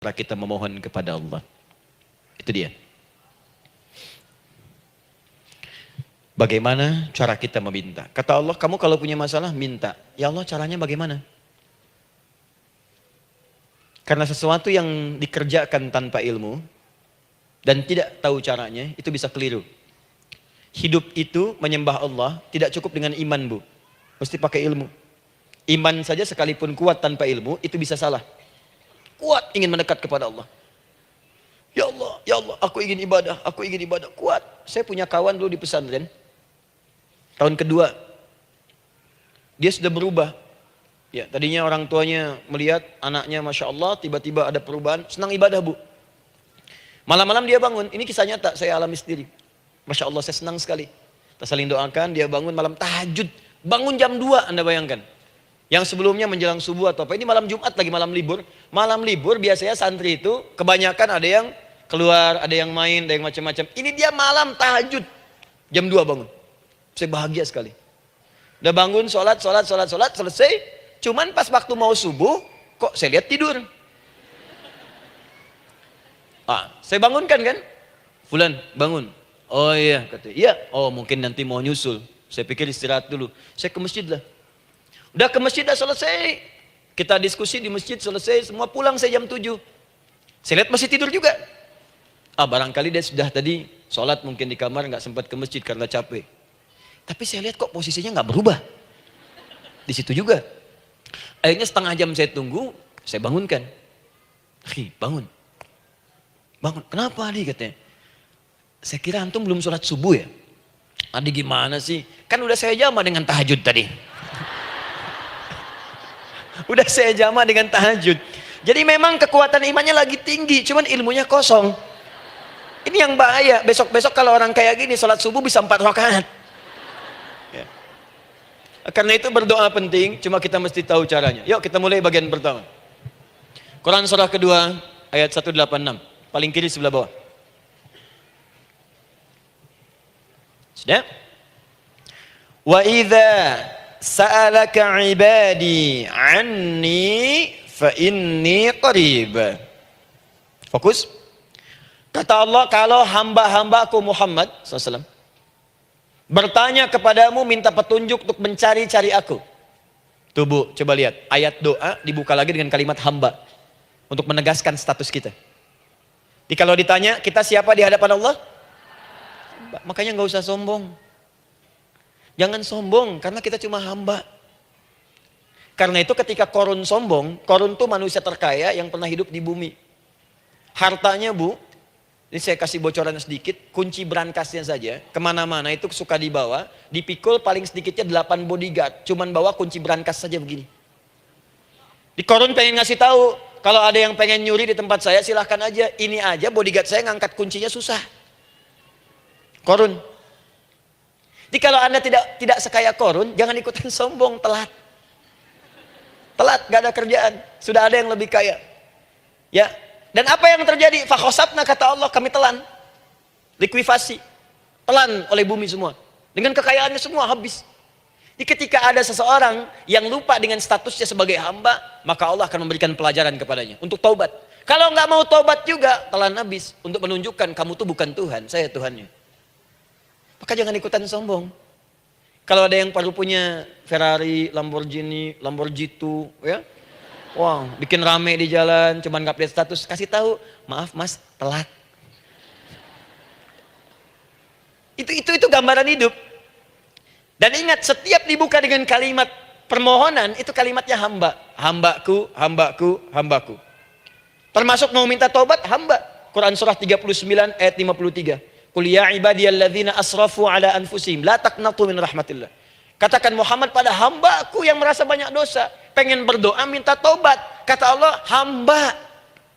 cara kita memohon kepada Allah. Itu dia. Bagaimana cara kita meminta? Kata Allah, kamu kalau punya masalah, minta. Ya Allah, caranya bagaimana? Karena sesuatu yang dikerjakan tanpa ilmu, dan tidak tahu caranya, itu bisa keliru. Hidup itu menyembah Allah, tidak cukup dengan iman, Bu. Mesti pakai ilmu. Iman saja sekalipun kuat tanpa ilmu, itu bisa salah. Kuat ingin mendekat kepada Allah. Ya Allah, aku ingin ibadah, kuat. Saya punya kawan dulu di pesantren. Tahun kedua, dia sudah berubah. Ya, tadinya orang tuanya melihat anaknya, Masya Allah, tiba-tiba ada perubahan, senang ibadah, Bu. Malam-malam dia bangun, ini kisah nyata, saya alami sendiri. Masya Allah, saya senang sekali. Kita saling doakan, dia bangun malam tahajud. Bangun jam 2, Anda bayangkan. Yang sebelumnya menjelang subuh atau apa, ini malam Jumat lagi, malam libur. Malam libur biasanya santri itu, kebanyakan ada yang keluar, ada yang main, ada yang macam-macam. Ini dia malam tahajud, jam 2 bangun. Saya bahagia sekali. Udah bangun, sholat, selesai. Cuman pas waktu mau subuh, kok saya lihat tidur. Saya bangunkan kan. Fulan, bangun. Oh iya, katanya. Iya, oh mungkin nanti mau nyusul. Saya pikir istirahat dulu. Saya ke masjid lah. Udah ke masjid, dah selesai. Kita diskusi di masjid, selesai. Semua pulang saya jam 7. Saya lihat masih tidur juga. Barangkali dia sudah tadi sholat mungkin di kamar, nggak sempat ke masjid karena capek. Tapi saya lihat kok posisinya nggak berubah. Di situ juga. Akhirnya setengah jam saya tunggu, saya bangunkan. Bangun. Bangun. Kenapa Adi, katanya? Saya kira antum belum sholat subuh ya? Adi gimana sih? Kan udah saya jama dengan tahajud tadi. Udah saya jama dengan tahajud. Jadi memang kekuatan imannya lagi tinggi, cuman ilmunya kosong. Ini yang bahaya. Besok-besok kalau orang kayak gini sholat subuh bisa 4 rakaat. Ya. Karena itu berdoa penting, cuma kita mesti tahu caranya. Yuk kita mulai bagian pertama. Quran surah kedua ayat 186, paling kiri sebelah bawah. Sudah? Wa idza sa'alaka 'ibadi 'anni fa inni qarib. Fokus. Kata Allah, kalau hamba-hambaku Muhammad SAW bertanya kepadamu, minta petunjuk untuk mencari-cari aku. Tuh Bu, coba lihat. Ayat doa dibuka lagi dengan kalimat hamba. Untuk menegaskan status kita. Jadi kalau ditanya, kita siapa di hadapan Allah? Makanya nggak usah sombong. Jangan sombong, karena kita cuma hamba. Karena itu ketika Korun sombong, Korun tuh manusia terkaya yang pernah hidup di bumi. Hartanya Bu, ini saya kasih bocoran sedikit, kunci berangkasnya saja, kemana-mana itu suka dibawa, dipikul paling sedikitnya 8 bodyguard, cuman bawa kunci berangkas saja begini. Di Korun pengen ngasih tahu, kalau ada yang pengen nyuri di tempat saya silahkan aja, ini aja bodyguard saya ngangkat kuncinya susah. Korun. Jadi kalau Anda tidak sekaya Korun, jangan ikutan sombong, telat. Telat, gak ada kerjaan, sudah ada yang lebih kaya. Ya. Dan apa yang terjadi? Fakhosabna, kata Allah, kami telan. Likuifasi. Telan oleh bumi semua. Dengan kekayaannya semua habis. Jadi ketika ada seseorang yang lupa dengan statusnya sebagai hamba, maka Allah akan memberikan pelajaran kepadanya untuk taubat. Kalau nggak mau taubat juga, telan habis. Untuk menunjukkan kamu tuh bukan Tuhan, saya Tuhannya. Maka jangan ikutan sombong. Kalau ada yang baru punya Ferrari, Lamborghini, Lamborghini, ya, wow, bikin rame di jalan, cuman nggak update status, kasih tahu, maaf Mas, telat. Itu gambaran hidup. Dan ingat, setiap dibuka dengan kalimat permohonan, itu kalimatnya hamba. Hambaku, hambaku, hambaku. Termasuk mau minta tobat, hamba. Quran surah 39 ayat 53. Qul ya ibadiyalladzina asrafu ala anfusihim la taqnatu min rahmatillah. Katakan Muhammad pada hambaku yang merasa banyak dosa, pengen berdoa minta tobat. Kata Allah, hamba.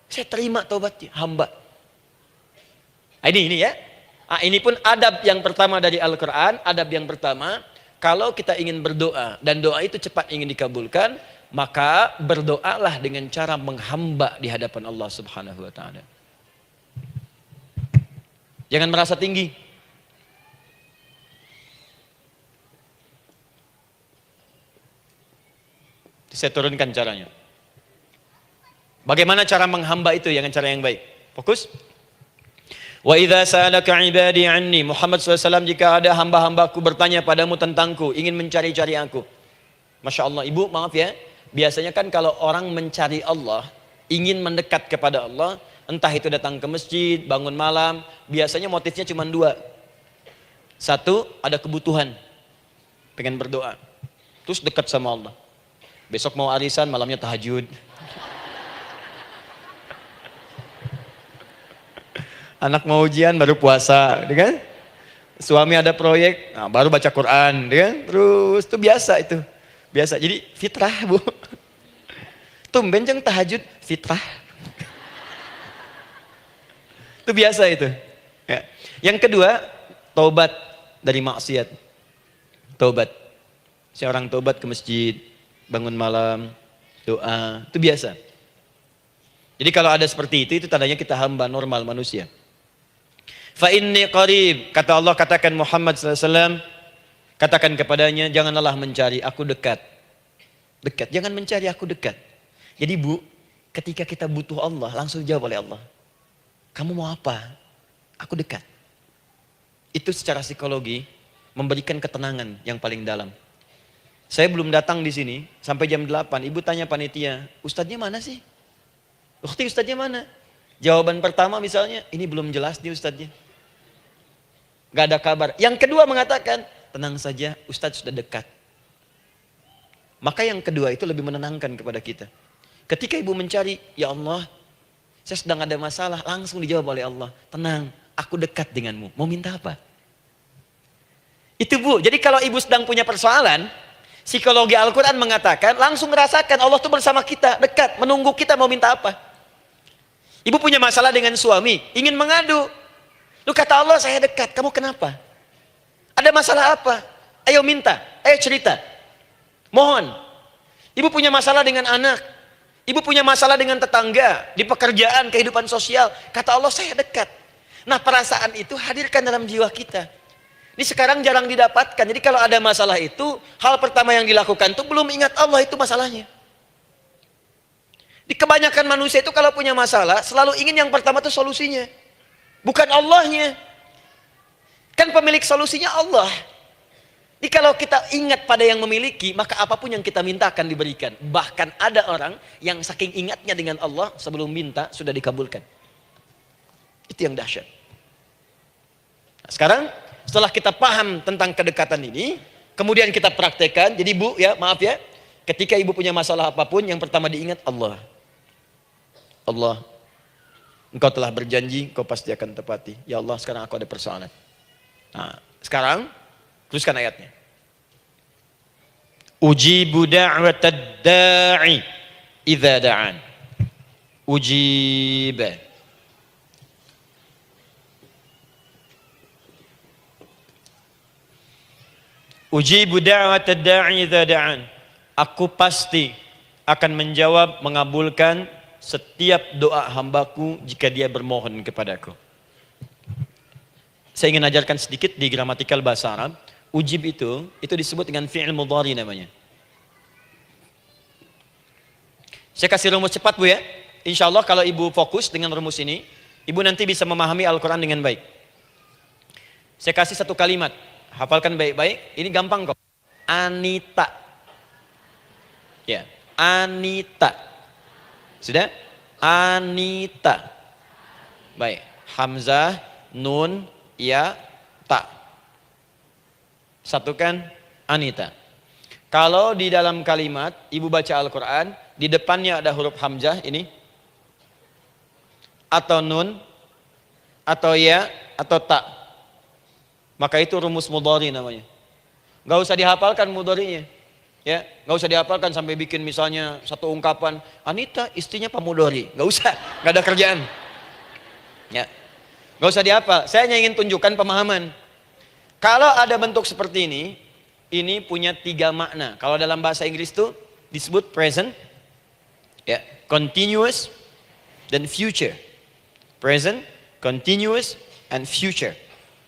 Saya terima tobatnya, hamba. Ini ya. Ini pun adab yang pertama dari Al-Quran. Adab yang pertama, kalau kita ingin berdoa dan doa itu cepat ingin dikabulkan, maka berdoalah dengan cara menghamba di hadapan Allah Subhanahu wa ta'ala. Jangan merasa tinggi. Saya turunkan caranya. Bagaimana cara menghamba itu dengan cara yang baik? Fokus. Wa idza sa'alaka ibadi anni, Muhammad SAW, jika ada hamba-hambaku bertanya padamu tentangku, ingin mencari-cari aku. Masya Allah, ibu maaf ya, biasanya kan kalau orang mencari Allah, ingin mendekat kepada Allah, entah itu datang ke masjid, bangun malam, biasanya motifnya cuma dua. Satu, ada kebutuhan, pengen berdoa, terus dekat sama Allah. Besok mau arisan, malamnya tahajud. Anak mau ujian baru puasa, kan? Suami ada proyek, nah, baru baca Quran, kan? Terus itu biasa itu, biasa. Jadi fitrah bu. Tumben jeng tahajud, fitrah. Itu biasa itu. Ya. Yang kedua, taubat dari maksiat. Taubat. Seorang taubat ke masjid, bangun malam, doa, itu biasa. Jadi kalau ada seperti itu tandanya kita hamba normal manusia. Fa inni qarib, kata Allah, katakan Muhammad SAW, katakan kepadanya, janganlah mencari, aku dekat. Dekat, jangan mencari, aku dekat. Jadi bu, ketika kita butuh Allah, langsung jawab oleh Allah. Kamu mau apa? Aku dekat. Itu secara psikologi memberikan ketenangan yang paling dalam. Saya belum datang di sini sampai jam 8, ibu tanya panitia, ustadznya mana sih? Ukhti, ustadznya mana? Jawaban pertama misalnya, ini belum jelas nih ustadznya. Gak ada kabar. Yang kedua mengatakan, tenang saja, ustadz sudah dekat. Maka yang kedua itu lebih menenangkan kepada kita. Ketika ibu mencari, ya Allah, saya sedang ada masalah, langsung dijawab oleh Allah. Tenang, aku dekat denganmu. Mau minta apa? Itu bu, jadi kalau ibu sedang punya persoalan, psikologi Al-Quran mengatakan, langsung rasakan Allah itu bersama kita, dekat, menunggu kita mau minta apa. Ibu punya masalah dengan suami, ingin mengadu. Lu kata Allah, saya dekat, kamu kenapa? Ada masalah apa? Ayo minta, ayo cerita. Mohon. Ibu punya masalah dengan anak. Ibu punya masalah dengan tetangga, di pekerjaan, kehidupan sosial. Kata Allah, saya dekat. Nah perasaan itu hadirkan dalam jiwa kita. Ini sekarang jarang didapatkan. Jadi kalau ada masalah itu, hal pertama yang dilakukan itu belum ingat Allah itu masalahnya. Di kebanyakan manusia itu kalau punya masalah, selalu ingin yang pertama itu solusinya. Bukan Allahnya. Kan pemilik solusinya Allah. Jadi kalau kita ingat pada yang memiliki, maka apapun yang kita minta akan diberikan. Bahkan ada orang yang saking ingatnya dengan Allah, sebelum minta sudah dikabulkan. Itu yang dahsyat. Nah, sekarang setelah kita paham tentang kedekatan ini, kemudian kita praktekkan. Jadi bu ya, maaf ya, ketika ibu punya masalah apapun, yang pertama diingat Allah. Allah, engkau telah berjanji, engkau pasti akan tepati. Ya Allah, sekarang aku ada persoalan. Nah, sekarang teruskan ayatnya. Ujibu da'watad da'i idza da'an. Ujib. Ujibu da'watad da'i idza da'an. Aku pasti akan menjawab, mengabulkan setiap doa hambaku jika dia bermohon kepadaku. Saya ingin ajarkan sedikit di gramatikal bahasa Arab. Ujib itu disebut dengan fi'il mudhari namanya. Saya kasih rumus cepat bu ya. Insya Allah kalau ibu fokus dengan rumus ini, ibu nanti bisa memahami Al-Quran dengan baik. Saya kasih satu kalimat, hafalkan baik-baik. Ini gampang kok. Anita. Ya, Anita. Sudah? Anita. Baik. Hamzah, nun, ya, ta. Satukan Anita. Kalau di dalam kalimat ibu baca Al-Quran, di depannya ada huruf hamzah ini, atau nun, atau ya, atau ta, maka itu rumus mudhari namanya. Gak usah dihafalkan mudharinya. Ya, nggak usah dihafalkan sampai bikin misalnya satu ungkapan, Anita istrinya Pak Mudhari, nggak usah, nggak ada kerjaan. Ya, nggak usah dihafal. Saya hanya ingin tunjukkan pemahaman. Kalau ada bentuk seperti ini punya 3 makna. Kalau dalam bahasa Inggris itu disebut present, ya, continuous, dan future. Present, continuous, and future.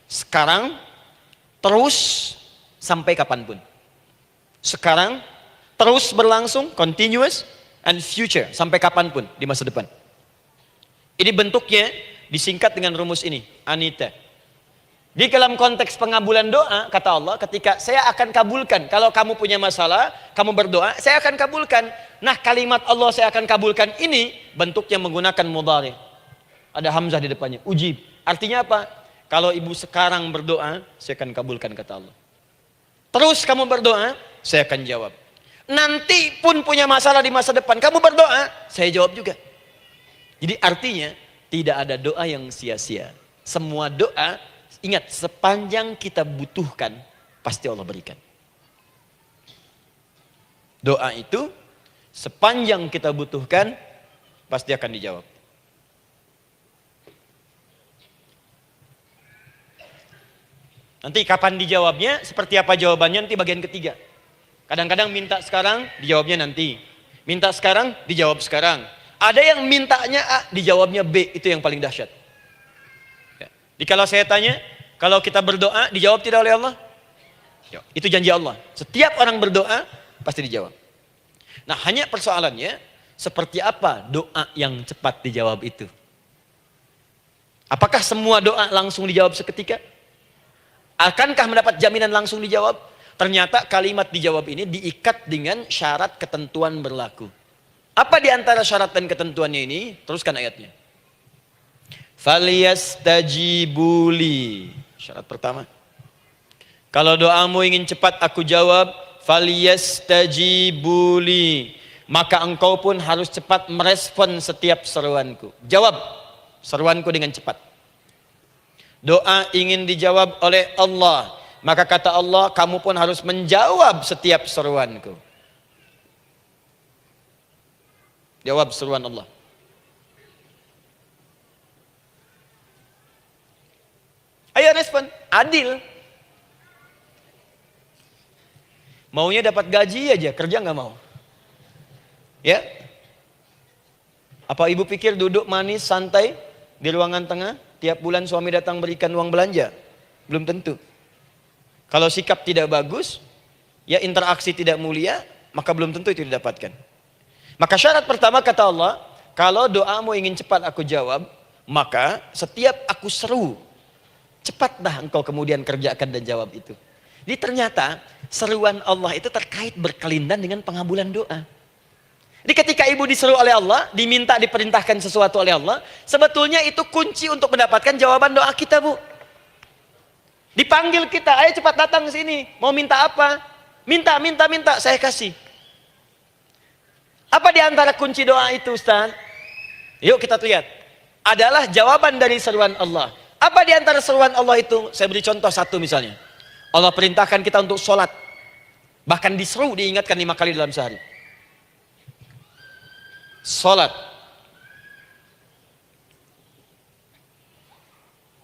Sekarang, terus, sampai kapanpun. Sekarang terus berlangsung, continuous, and future, sampai kapanpun di masa depan. Ini bentuknya disingkat dengan rumus ini, Anita. Di dalam konteks pengabulan doa, kata Allah, ketika saya akan kabulkan. Kalau kamu punya masalah, kamu berdoa, saya akan kabulkan. Nah, kalimat Allah saya akan kabulkan ini bentuknya menggunakan mudhari. Ada hamzah di depannya, ujib. Artinya apa? Kalau ibu sekarang berdoa, saya akan kabulkan, kata Allah. Terus kamu berdoa, saya akan jawab. Nanti pun punya masalah di masa depan, kamu berdoa, saya jawab juga. Jadi artinya tidak ada doa yang sia-sia. Semua doa, ingat, sepanjang kita butuhkan, pasti Allah berikan. Doa itu, sepanjang kita butuhkan, pasti akan dijawab. Nanti kapan dijawabnya, seperti apa jawabannya, nanti bagian ketiga. Kadang-kadang minta sekarang, dijawabnya nanti. Minta sekarang, dijawab sekarang. Ada yang mintanya A, dijawabnya B, itu yang paling dahsyat. Jadi kalau saya tanya, kalau kita berdoa, dijawab tidak oleh Allah? Itu janji Allah. Setiap orang berdoa, pasti dijawab. Nah, hanya persoalannya, seperti apa doa yang cepat dijawab itu? Apakah semua doa langsung dijawab seketika? Akankah mendapat jaminan langsung dijawab? Ternyata kalimat dijawab ini diikat dengan syarat ketentuan berlaku. Apa di antara syarat dan ketentuannya ini? Teruskan ayatnya. Falyastajibuli. Syarat pertama. Kalau doamu ingin cepat aku jawab, falyastajibuli. Maka engkau pun harus cepat merespon setiap seruanku. Jawab seruanku dengan cepat. Doa ingin dijawab oleh Allah, maka kata Allah, kamu pun harus menjawab setiap seruanku. Jawab seruan Allah. Ayo respon, adil. Maunya dapat gaji aja, kerja nggak mau. Ya? Apa ibu pikir duduk manis, santai di ruangan tengah? Tiap bulan suami datang berikan uang belanja? Belum tentu. Kalau sikap tidak bagus, ya interaksi tidak mulia, maka belum tentu itu didapatkan. Maka syarat pertama kata Allah, kalau doamu ingin cepat aku jawab, maka setiap aku seru, cepatlah engkau kemudian kerjakan dan jawab itu. Jadi ternyata seruan Allah itu terkait berkelindan dengan pengabulan doa. Jadi ketika ibu diseru oleh Allah, diminta diperintahkan sesuatu oleh Allah, sebetulnya itu kunci untuk mendapatkan jawaban doa kita, Bu. Dipanggil kita, ayo cepat datang ke sini. Mau minta apa? Minta, saya kasih. Apa di antara kunci doa itu, Ustaz? Yuk kita lihat. Adalah jawaban dari seruan Allah. Apa di antara seruan Allah itu? Saya beri contoh satu misalnya. Allah perintahkan kita untuk sholat. Bahkan diseru, diingatkan 5 kali dalam sehari. Sholat.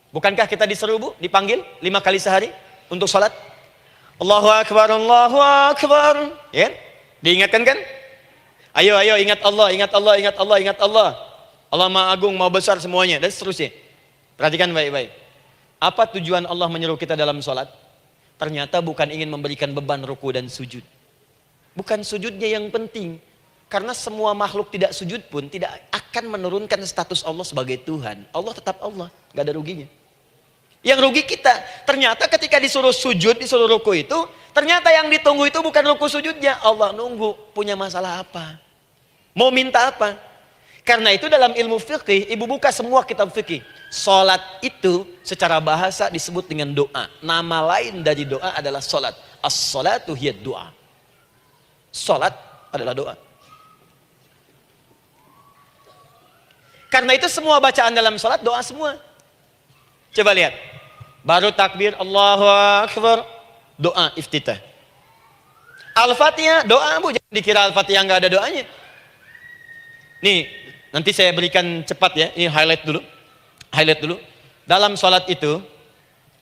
Bukankah kita diseru, Bu? Dipanggil 5 kali sehari untuk sholat? Allahu Akbar, Allahu Akbar. Ya? Diingatkan kan? Ayo ingat Allah, ingat Allah, ingat Allah, ingat Allah. Allah Maha Agung, Maha Besar semuanya. Dan seterusnya. Perhatikan baik-baik. Apa tujuan Allah menyeru kita dalam sholat? Ternyata bukan ingin memberikan beban ruku dan sujud. Bukan sujudnya yang penting. Karena semua makhluk tidak sujud pun tidak akan menurunkan status Allah sebagai Tuhan. Allah tetap Allah, gak ada ruginya. Yang rugi kita, ternyata ketika disuruh sujud, disuruh ruku itu, ternyata yang ditunggu itu bukan ruku sujudnya. Allah nunggu, punya masalah apa? Mau minta apa? Karena itu dalam ilmu fikih, ibu buka semua kitab fikih. Salat itu secara bahasa disebut dengan doa. Nama lain dari doa adalah salat. As-salatu hiya doa. Salat adalah doa. Karena itu semua bacaan dalam salat doa semua. Coba lihat. Baru takbir Allahu Akbar, doa iftitah. Al-Fatihah doa, Bu, jangan dikira Al-Fatihah nggak ada doanya. Nih, nanti saya berikan cepat ya. Ini highlight dulu. Highlight dulu. Dalam salat itu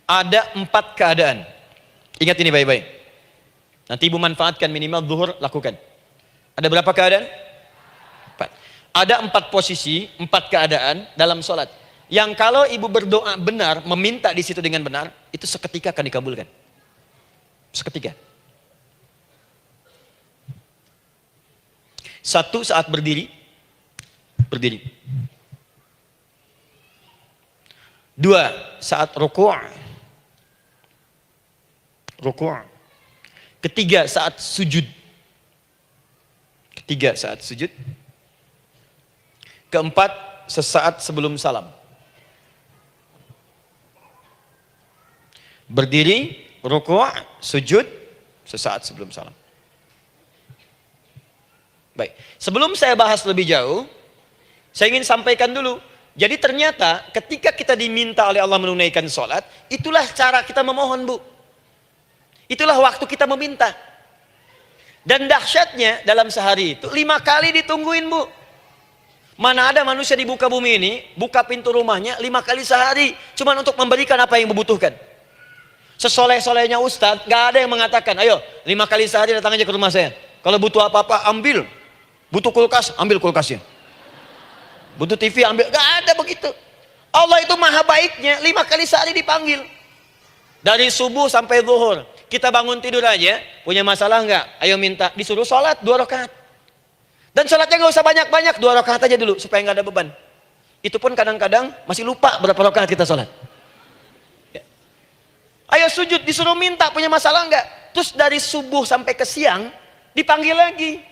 ada 4 keadaan. Ingat ini baik-baik. Nanti ibu manfaatkan, minimal zuhur lakukan. Ada berapa keadaan? 4. Ada 4 posisi, 4 keadaan dalam salat. Yang kalau ibu berdoa benar, meminta di situ dengan benar, itu seketika akan dikabulkan. Seketika. Satu, saat berdiri. Berdiri. Dua, saat ruku'. Ruku'. Ketiga, saat sujud. Ketiga, saat sujud. Keempat, sesaat sebelum salam. Berdiri, ruku', sujud, sesaat sebelum salam. Baik, sebelum saya bahas lebih jauh, saya ingin sampaikan dulu. Jadi ternyata ketika kita diminta oleh Allah menunaikan sholat, itulah cara kita memohon, Bu. Itulah waktu kita meminta. Dan dahsyatnya dalam sehari itu 5 kali ditungguin, Bu. Mana ada manusia di muka bumi ini buka pintu rumahnya 5 kali sehari cuma untuk memberikan apa yang dibutuhkan. Sesoleh-solehnya Ustadz, gak ada yang mengatakan, ayo 5 kali sehari datang aja ke rumah saya. Kalau butuh apa-apa ambil. Butuh kulkas, ambil kulkasnya. Butuh TV, ambil. Gak ada begitu. Allah itu maha baiknya, 5 kali sehari dipanggil. Dari subuh sampai zuhur. Kita bangun tidur aja, punya masalah nggak? Ayo minta, disuruh sholat 2 rakaat. Dan sholatnya nggak usah banyak-banyak, 2 rakaat aja dulu, supaya nggak ada beban. Itu pun kadang-kadang masih lupa berapa rakaat kita sholat. Ya. Ayo sujud, disuruh minta, punya masalah nggak? Terus dari subuh sampai ke siang, dipanggil lagi.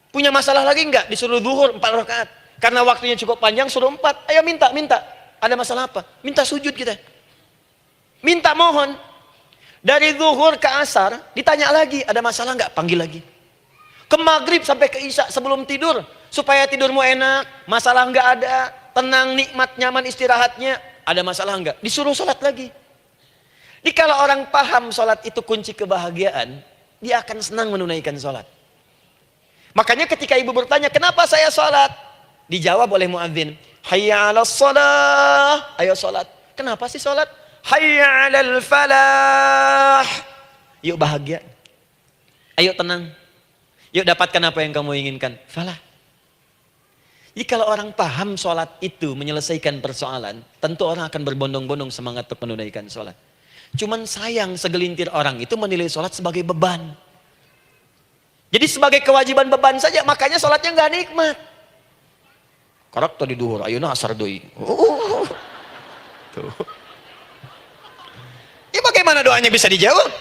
Punya masalah lagi nggak? Disuruh zuhur 4 rakaat. Karena waktunya cukup panjang, suruh 4. Ayo minta. Ada masalah apa? Minta sujud kita. Minta mohon. Dari zuhur ke asar, ditanya lagi, ada masalah nggak? Panggil lagi. Ke maghrib sampai ke isya sebelum tidur. Supaya tidurmu enak, masalah nggak ada, tenang, nikmat, nyaman istirahatnya. Ada masalah nggak? Disuruh sholat lagi. Jadi kalau orang paham sholat itu kunci kebahagiaan, dia akan senang menunaikan sholat. Makanya ketika ibu bertanya, kenapa saya sholat? Dijawab oleh muadzin, hayya 'alas shalah, ayo sholat. Kenapa sih sholat? Hayya 'alal falah, yuk bahagia, ayo tenang, yuk dapatkan apa yang kamu inginkan, falah. Jadi kalau orang paham sholat itu menyelesaikan persoalan, tentu orang akan berbondong-bondong semangat untuk menunaikan sholat. Cuman sayang segelintir orang itu menilai sholat sebagai beban. Jadi sebagai kewajiban beban saja, makanya sholatnya nggak nikmat. Karakter di duhur, ayeuna asar deui. Tuh. Ya bagaimana doanya bisa dijawab?